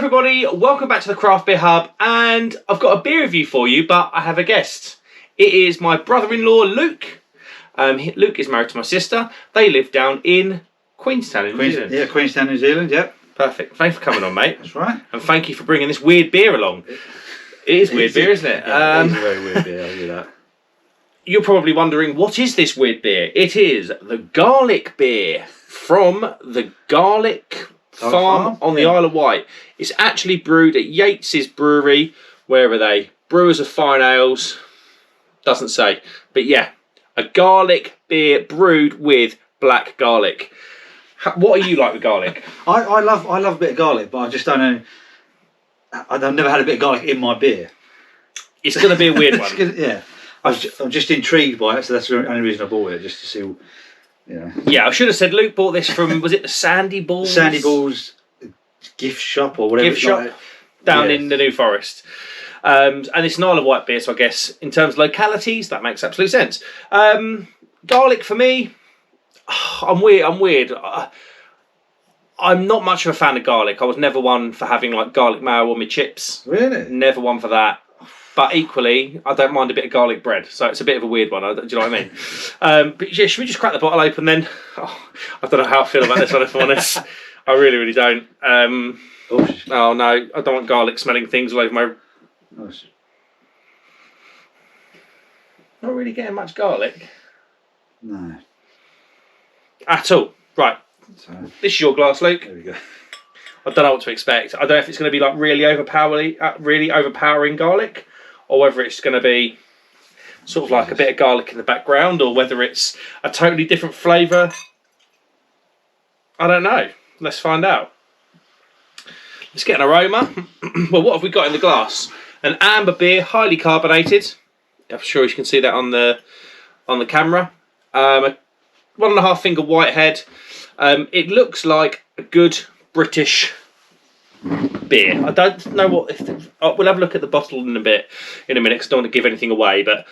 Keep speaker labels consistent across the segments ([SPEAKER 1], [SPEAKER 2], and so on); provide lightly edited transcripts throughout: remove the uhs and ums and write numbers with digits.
[SPEAKER 1] everybody, welcome back to the Craft Beer Hub, and I've got a beer review for you, but I have a guest. It is my brother-in-law, Luke. Luke is married to my sister. They live down in Queenstown, in New Zealand.
[SPEAKER 2] Yeah, Queenstown, New Zealand, yep.
[SPEAKER 1] Perfect. Thanks for coming on, mate.
[SPEAKER 2] That's right.
[SPEAKER 1] And thank you for bringing this weird beer along. It is weird beer, isn't it?
[SPEAKER 2] Yeah, it is a very weird beer, I'll do that.
[SPEAKER 1] You're probably wondering, what is this weird beer? It is the garlic beer from the Garlic Farm on the Isle of Wight. It's actually brewed at Yates' Brewery. Where are they? Brewers of Fine Ales. Doesn't say. But yeah, a garlic beer brewed with black garlic. What are you like with garlic?
[SPEAKER 2] I love a bit of garlic, but I just don't know. I've never had a bit of garlic in my beer.
[SPEAKER 1] It's going to be a weird one.
[SPEAKER 2] Yeah. I'm just intrigued by it, so that's the only reason I bought it, just to see, you know.
[SPEAKER 1] Yeah, I should have said Luke bought this from, was it the Sandy Balls?
[SPEAKER 2] Sandy Balls gift shop or whatever.
[SPEAKER 1] Gift shop down in the New Forest. And it's an Isle of Wight beer, so I guess in terms of localities, that makes absolute sense. Garlic for me, I'm weird. I'm not much of a fan of garlic. I was never one for having like garlic mayo on my chips.
[SPEAKER 2] Really?
[SPEAKER 1] Never one for that. But equally, I don't mind a bit of garlic bread, so it's a bit of a weird one. Do you know what I mean? But yeah, should we just crack the bottle open then? Oh, I don't know how I feel about this one, if I'm honest. I really don't. Oh no, I don't want garlic smelling things all over my... Not really getting much garlic.
[SPEAKER 2] No.
[SPEAKER 1] At all. Right.
[SPEAKER 2] So,
[SPEAKER 1] this is your glass, Luke.
[SPEAKER 2] there we go.
[SPEAKER 1] I don't know what to expect. I don't know if it's going to be like really overpowering garlic, or whether it's going to be sort of like a bit of garlic in the background, or whether it's a totally different flavour. I don't know. Let's find out. Let's get an aroma. Well, what have we got in the glass? An amber beer, highly carbonated. I'm sure you can see that on the camera. A 1.5 finger whitehead. It looks like a good British beer. I don't know what. We'll have a look at the bottle in a minute, because I don't want to give anything away. But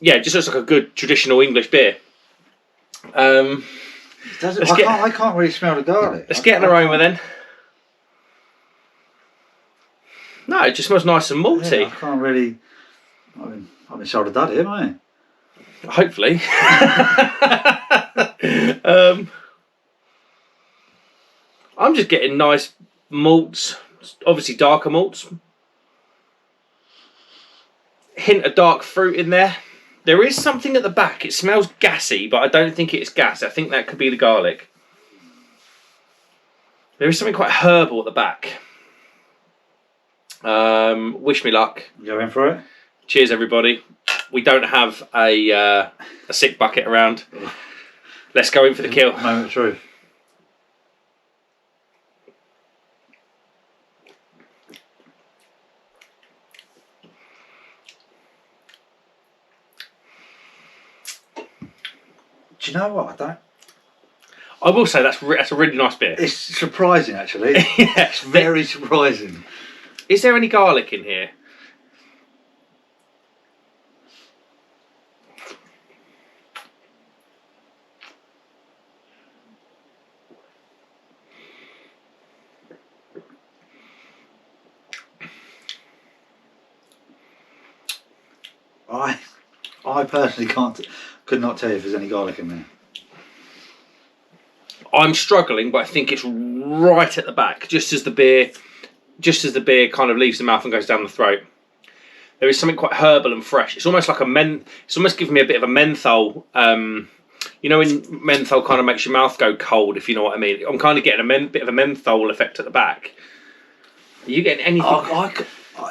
[SPEAKER 1] yeah, it just looks like a good traditional English beer.
[SPEAKER 2] I can't really smell the garlic.
[SPEAKER 1] Let's get an aroma then. No, it just smells nice and malty.
[SPEAKER 2] Yeah, I can't really. I've been sold a dud here, haven't I?
[SPEAKER 1] Hopefully. I'm just getting nice malts, obviously darker malts. Hint of dark fruit in there. There is something at the back. It smells gassy, but I don't think it's gas. I think that could be the garlic. There is something quite herbal at the back. Wish me luck.
[SPEAKER 2] Go in for it.
[SPEAKER 1] Cheers, everybody. We don't have a sick bucket around. Let's go in for the kill.
[SPEAKER 2] Moment of truth. Do you know what?
[SPEAKER 1] I will say that's a really nice beer.
[SPEAKER 2] It's surprising, actually.
[SPEAKER 1] Yeah.
[SPEAKER 2] It's very surprising.
[SPEAKER 1] Is there any garlic in here?
[SPEAKER 2] I personally could not tell you if there's any garlic in there.
[SPEAKER 1] I'm struggling, but I think it's right at the back, just as the beer kind of leaves the mouth and goes down the throat. There is something quite herbal and fresh. It's almost like it's almost giving me a bit of a menthol. You know when menthol kind of makes your mouth go cold, if you know what I mean. I'm kind of getting a bit of a menthol effect at the back. Are you getting anything?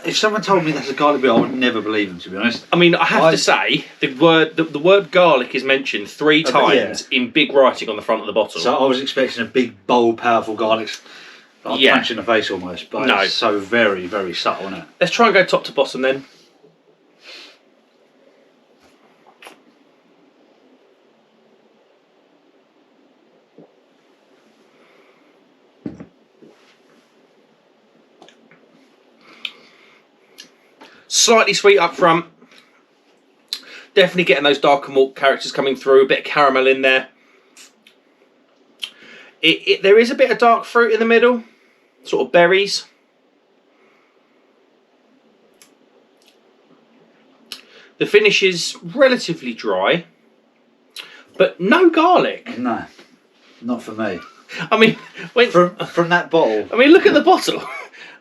[SPEAKER 2] If someone told me that's a garlic beer, I would never believe them, to be honest.
[SPEAKER 1] I mean, I have to say, the word garlic is mentioned 3 times in big writing on the front of the bottle.
[SPEAKER 2] So I was expecting a big, bold, powerful garlic, like punch in the face almost. But no. It's so very, very subtle, isn't it?
[SPEAKER 1] Let's try and go top to bottom then. Slightly sweet up front. Definitely getting those darker malt characters coming through. A bit of caramel in there. There is a bit of dark fruit in the middle, sort of berries. The finish is relatively dry, but no garlic.
[SPEAKER 2] No, not for me.
[SPEAKER 1] I mean,
[SPEAKER 2] from that bottle.
[SPEAKER 1] I mean, look at the bottle.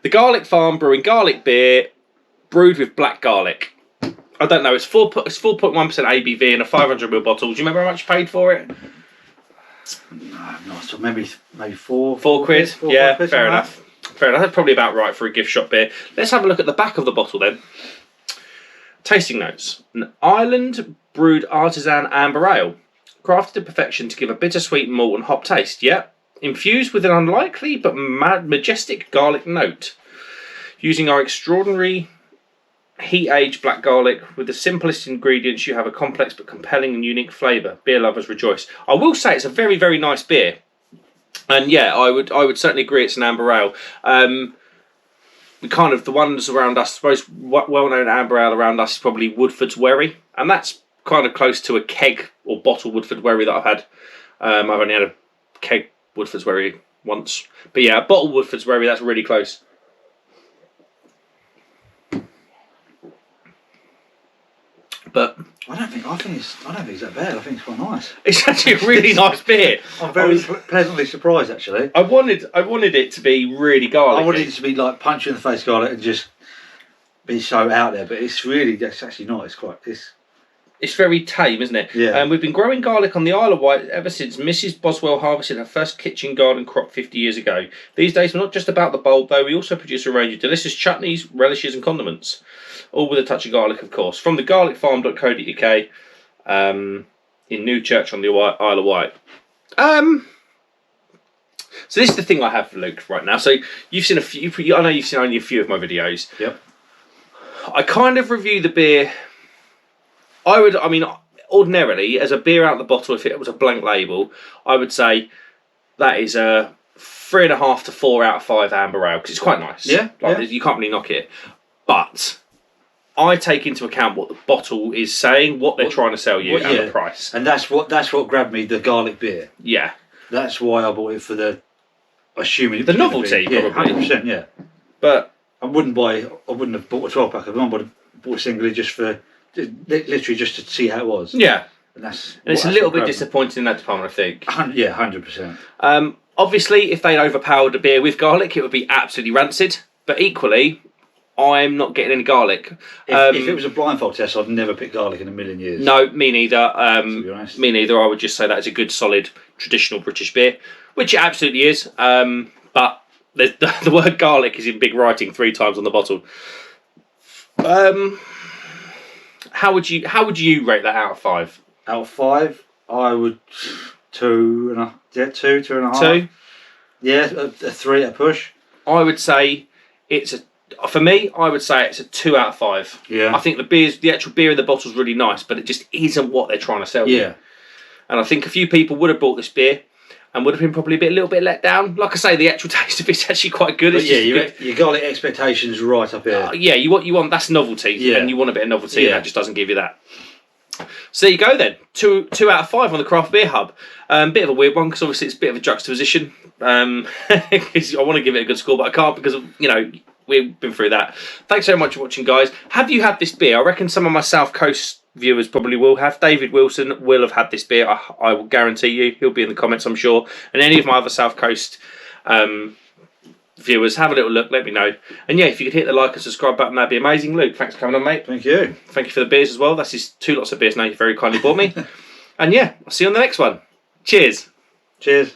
[SPEAKER 1] The Garlic Farm Brewing garlic beer, brewed with black garlic. I don't know. It's 4.1% ABV in a 500ml bottle. Do you remember how much you paid for it?
[SPEAKER 2] No, not so. Maybe four.
[SPEAKER 1] £4. Yeah,
[SPEAKER 2] £4
[SPEAKER 1] fair enough. Fair enough. That's probably about right for a gift shop beer. Let's have a look at the back of the bottle then. Tasting notes: an Ireland brewed artisan amber ale, crafted to perfection to give a bittersweet malt and hop taste. Yeah. Infused with an unlikely but majestic garlic note. Using our extraordinary heat-aged black garlic with the simplest ingredients, you have a complex but compelling and unique flavour. Beer lovers rejoice. I will say it's a very, very nice beer. And yeah, I would certainly agree it's an amber ale. The ones around us, the most well-known amber ale around us is probably Woodford's Wherry. And that's kind of close to a keg or bottle Woodford Wherry that I've had. I've only had a keg Woodford's Wherry once, but yeah, a bottle Woodford's Wherry, that's really close. But
[SPEAKER 2] I don't think it's that bad. I think it's quite nice.
[SPEAKER 1] It's actually a really nice beer.
[SPEAKER 2] I'm very pleasantly surprised, actually.
[SPEAKER 1] I wanted it to be really garlicky.
[SPEAKER 2] I wanted it to be like punch you in the face garlic and just be so out there, but it's actually not.
[SPEAKER 1] It's very tame, isn't it?
[SPEAKER 2] Yeah.
[SPEAKER 1] We've been growing garlic on the Isle of Wight ever since Mrs. Boswell harvested her first kitchen garden crop 50 years ago. These days, we're not just about the bulb, though. We also produce a range of delicious chutneys, relishes and condiments. All with a touch of garlic, of course. From thegarlicfarm.co.uk in Newchurch on the Isle of Wight. So this is the thing I have for Luke right now. So you've seen a few. I know you've seen only a few of my videos.
[SPEAKER 2] Yep.
[SPEAKER 1] I kind of review the beer. Ordinarily, as a beer out the bottle, if it was a blank label, I would say that is a 3.5 to 4 out of 5 amber ale, because it's quite nice.
[SPEAKER 2] Yeah,
[SPEAKER 1] you can't really knock it. But I take into account what the bottle is saying, what they're trying to sell you, and the price.
[SPEAKER 2] And that's what grabbed me, the garlic beer.
[SPEAKER 1] Yeah.
[SPEAKER 2] That's why I bought it for the
[SPEAKER 1] novelty, probably.
[SPEAKER 2] 100%, yeah.
[SPEAKER 1] But
[SPEAKER 2] I wouldn't have bought a 12-pack of them, but I bought it singly literally just to see how it was.
[SPEAKER 1] Yeah.
[SPEAKER 2] And
[SPEAKER 1] it's a little bit disappointing in that department, I think.
[SPEAKER 2] Yeah, 100%.
[SPEAKER 1] Obviously, if they'd overpowered a beer with garlic, it would be absolutely rancid. But equally, I'm not getting any garlic.
[SPEAKER 2] If it was a blindfold test, I'd never pick garlic in a million years.
[SPEAKER 1] No, me neither.
[SPEAKER 2] To be honest.
[SPEAKER 1] Me neither. I would just say that is a good, solid, traditional British beer, which it absolutely is. But the word garlic is in big writing 3 times on the bottle. How would you rate that out of 5?
[SPEAKER 2] Out of 5, I would 2.5. Yeah, 2.5.
[SPEAKER 1] 2?
[SPEAKER 2] Yeah, a 3 at a push.
[SPEAKER 1] I would say it's a 2 out of 5.
[SPEAKER 2] Yeah.
[SPEAKER 1] I think the actual beer in the bottle is really nice, but it just isn't what they're trying to sell you.
[SPEAKER 2] Yeah.
[SPEAKER 1] And I think a few people would have bought this beer and would have been probably a little bit let down. Like I say, the actual taste of it's actually quite good.
[SPEAKER 2] But you garlic expectations right up here.
[SPEAKER 1] You want that's novelty, and you want a bit of novelty, and that just doesn't give you that. So there you go then. 2 out of 5 on the Craft Beer Hub. Bit of a weird one because obviously it's a bit of a juxtaposition. I want to give it a good score, but I can't because we've been through that. Thanks so much for watching, guys. Have you had this beer? I reckon some of my South Coast viewers probably will have. David Wilson will have had this beer. I will guarantee you. He'll be in the comments, I'm sure. And any of my other South Coast viewers, have a little look. Let me know. And yeah, if you could hit the like and subscribe button, that'd be amazing. Luke, thanks for coming on, mate.
[SPEAKER 2] Thank you.
[SPEAKER 1] Thank you for the beers as well. That's just 2 lots of beers now. You very kindly bought me. And yeah, I'll see you on the next one. Cheers.
[SPEAKER 2] Cheers.